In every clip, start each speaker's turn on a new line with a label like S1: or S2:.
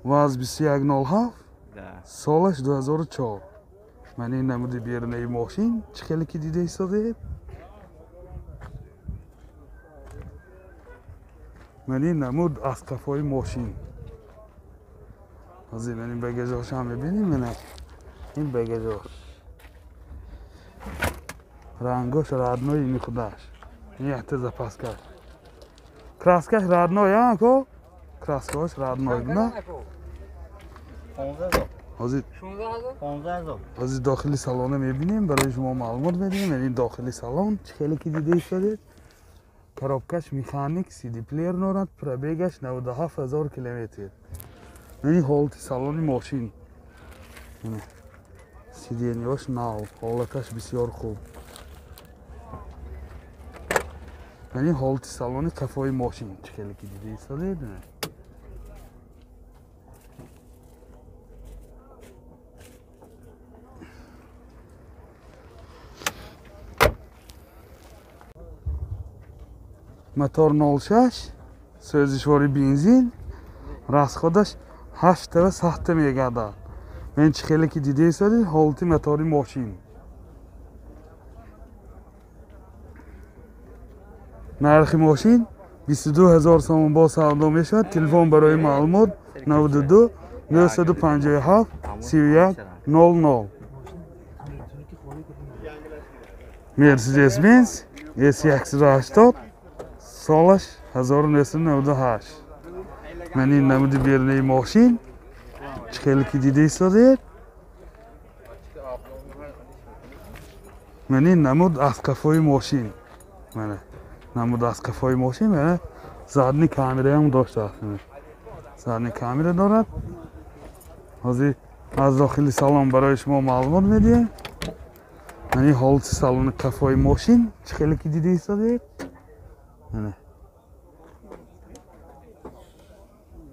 S1: Vaz 2107.
S2: Да.
S1: Solış 2004. Meni namudi birine moshin chikeli ki dide istedi. Meni namud askafoy moshin. Hazır benim bagajım bebinin mi ne? این بگذار رنگوش رادنوی میخداش این احتزا پاسکش کراسکش رادنوی ها کو کراسکش رادنوی نه
S2: 15,000
S1: از داخلی سالن میبینیم برای شما معلومات میدیم این داخلی سالن خیلی که دیده شده کارابکش میخانیک سی دی پلیر نورد پرابیگش 97,000 کیلومتر این هولتی سالن ماشین سیدینیاش ناو حالتش بسیار خوب یعنی حالت سالن کفای ماشین چخیلی که دیده ایستاده دونه موتور 06 سوزشواری بنزین راسخودش 8 و سخت میگرده من چخیلی که دیده ایستاده حالت موتوری ماشین نرخ ماشین 22,000 سوم با سودا میشد تلفن برای معلومات 92 957 31 00 مرسدس بنز S180 سالش 1998 من این نمود بیرنه ماشین خیلی که دیده ایستاده من این نمود از کفای ماشین منه نمود از کفای ماشین منه زدنی کامیره هم داشته زدنی کامیره دارد از داخلی سالن برای شما معلومات میدیم من این حالت سالن کفای ماشین خیلی که دیده ایستاده منه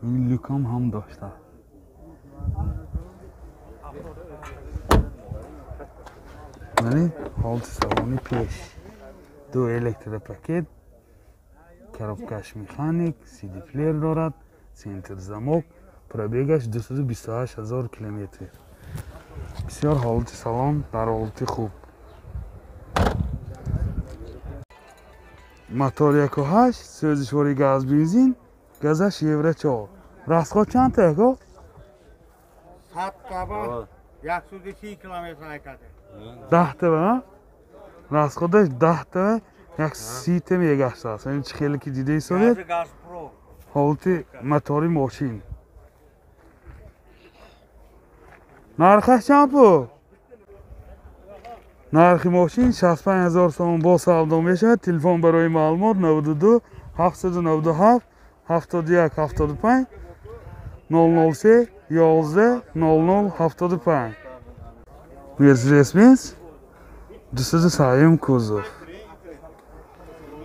S1: این لوکام هم داشته یعنی حالت سالانی پیش دو الکتر پاکت کارابکش میخانیک سی دی پلیر دارد سنتر زموک پرابیگش 228,000 کیلومتر بسیار حالت سالان در حالت خوب موتور 1.8 سوزشواری گاز بنزین گازش یوره 4 راستخود چند تا کو
S3: 7 قبا 130 کیلومتر حرکته
S1: 10 تا راستخودش 10 تا 130 تا میگشت است این خیلی که دیده ایستاده
S3: گاز پرو
S1: حالت موتوری ماشین نرخش چند بود نرخ ماشین 65,000 سوم با سودا میشه تلفن برای معلومات 92 797 71 75 003 11 00 75 مرسدس بنز 203 کوزوف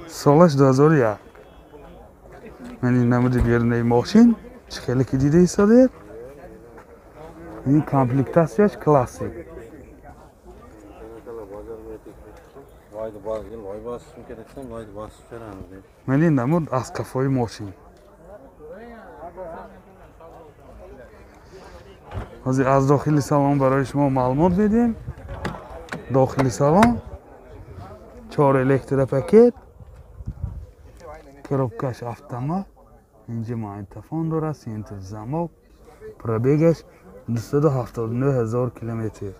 S1: سالش 2001 من این نمود بیرنه ماشین خیلی که دیده ایستاده این کامپلیکتاسیاش کلاسیک من این نمود از کفای ماشین از داخلی سالن برای شما معلومات میدیم داخلی سالن 4 الکتر پاکت коробкаш автомат اینجا مایتفون داره سنتر زموک پرابیگش 279,000 کیلومتر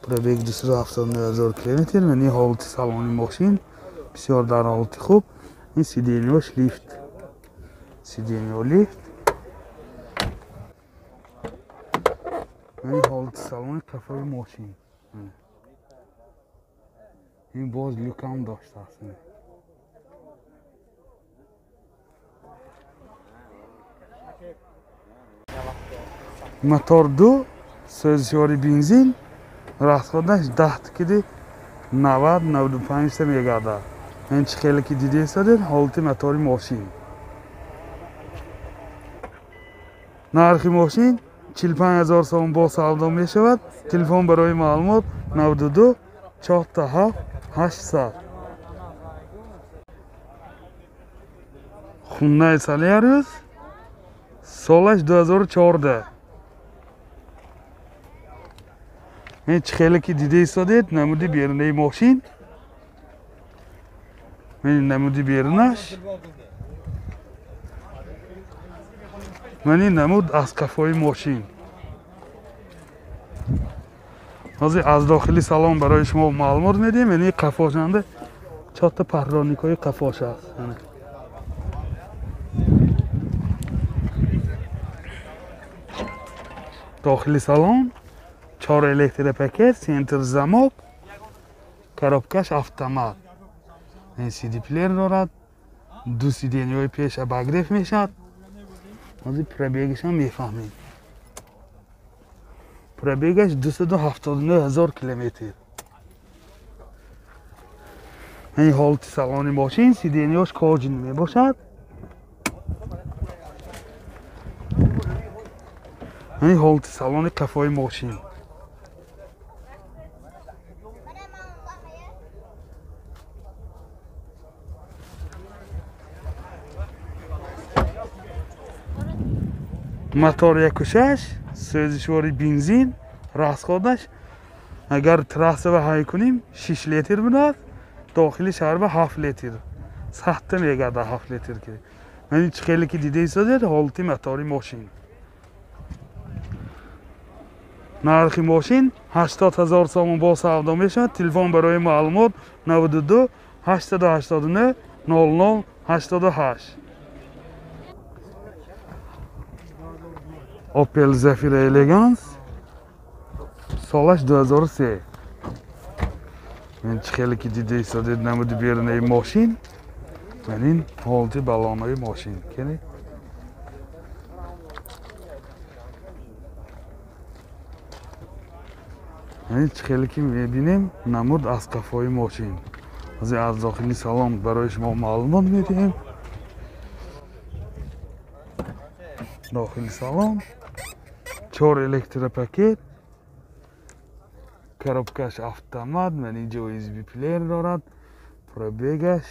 S1: پرابیگ 279,000 کیلومتر من این حالت سالانی ماشین بسیار در حالت خوب این سیدینیوش لیفت سیدینیو لیفت من این حالت سالانی کفای ماشین این باز لوکام داشته است موتور 2 سوزشواری بنزین راستخودش 10 کیلو 90 95 تا میگرده این خیلی که دیده ایستاده حالت موتوری ماشین نرخ ماشین 45,000 سوم با سودا می شود تلفن برای معلومات 92 47 800 خونه سالیاروس Солаш 2014. این چخیلی که دیده ایستادید نمودی بیرونه ماشین. من نمودی بیرونش. من این نمود از قفای ماشین. از داخلی سالن برای شما معلومات میدیم. این قفاشنده چهار پهلوانیکای قفاش است. داخلی سالن 4 الکتریک پاکت، سنتر زمک، коробкаш автомат. این CD پلیر دارد. 2 CD های پیش ابگریف میشد. از پربیگش هم میفهمید. پربیگش 279,000 کیلومتر. این حالت سالن ماشین CD هاش کاجین می باشد. این حالت سالن قفای ماشین. мотор 1.6 سوزشواری بنزین расходаш اگر трасса ҳай куним 6 литр будад дохили шаҳр ба 7 литр сахта мегардад 7 литр ки ман ин хеле ки дида истодед ҳолати мотори мошин нархи мошин 80,000 сомон бо савдо мешавад телефон барои маълумот 92 889 00 88 Opel Zafira Elegance солаш 2003 мен хеле ки дида истодед намуди бирунаи мошин мен ин ҳолати балонаи мошин кени мен хеле ки мебинем намуд аз қафои мошин аз дохили салон барои шумо маълумот медиҳем дохили салон 4 электропакет коробкаш автомат мен инҷо USB плеер дорад пробегаш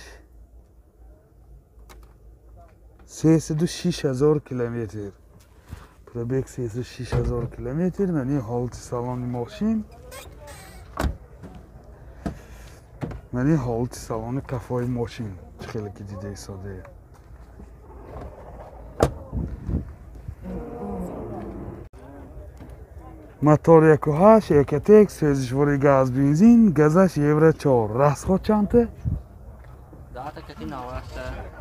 S1: 306,000 километр пробег 306,000 километр мен ин ҳолати салони мошин мен ин ҳолати салони қафои мошин хеле ки дида истодед мотор 1.8 екатек сӯзишвори газ бензин газаш евро 4 расход чанте
S2: 10 такети 90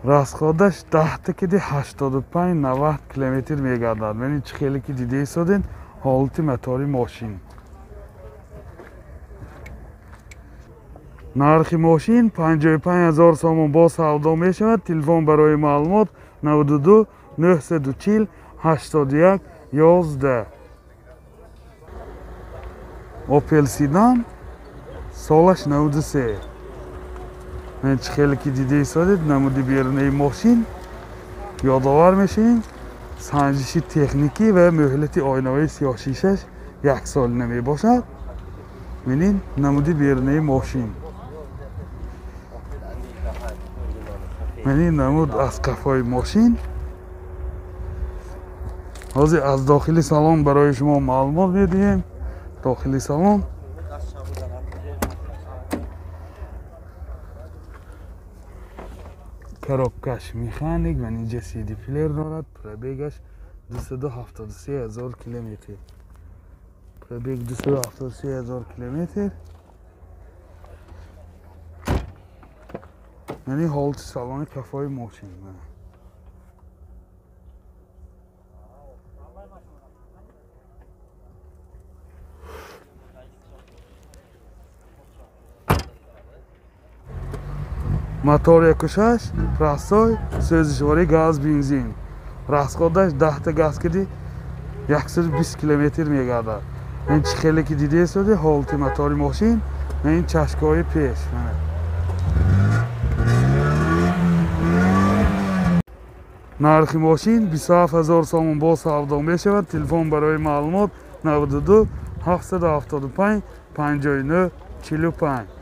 S1: расходаш 10 такети 85-90 километр мегардад мен чи хеле ки дида истодед ҳолати мотори мошин нархи мошин 55,000 сомон бо савдо мешавад телефон барои маълумот 92 940 81 11 Opel Sedan солаш 93 мен чи хеле ки дида истодед намуди бирунаи мошин ёдовар мешавем санҷиши техникӣ ва мӯҳлати ойнаҳои сиёҳшишаш 1 солина мебошад мен ин намуди бирунаи мошин мен ин намуд аз қафои мошин ҳозир аз дохили салон барои шумо маълумот медиҳем дохили салон коробкаш механик ва инҷа CD плеер дорад пробегаш 273,000 километр пробег 273,000 километр یعنی حالت سالن کفای ماشین мотор 1.6 расой сӯзишвори газ бензин расходаш 10 та газ киди 120 километр мегардад ин чи хеле ки дида истодед ҳолати мотори мошин ин чашкаҳои пеш нархи мошин 27,000 сомон бо савдо мешавад телефон барои маълумот 92 775 59 45